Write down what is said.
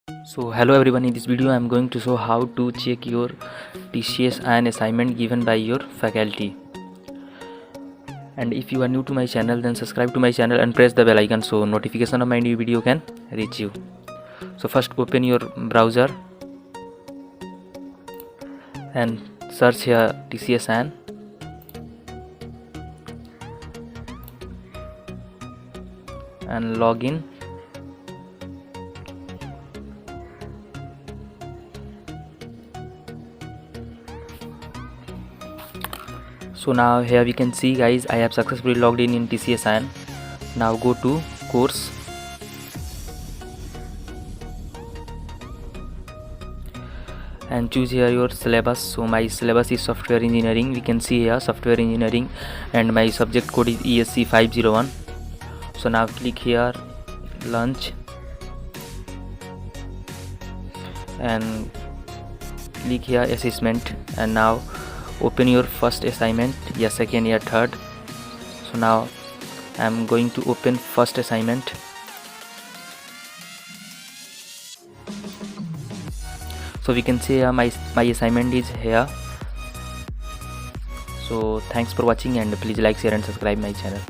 So hello everyone, in this video I am going to show how to check your TCSION assignment given by your faculty. And if you are new to my channel, then subscribe to my channel and press the bell icon so notification of my new video can reach you. So first open your browser and search here TCSION. And log in. So now here we can see, guys, I have successfully logged in TCSION. Now go to course and choose here your syllabus. So my syllabus is software engineering. We can see here software engineering and my subject code is ESC 501. So now click here lunch and click here assessment, and now open your first assignment, second, third. So now I am going to open first assignment. So we can see here my assignment is here. So thanks for watching, and please like, share and subscribe my channel.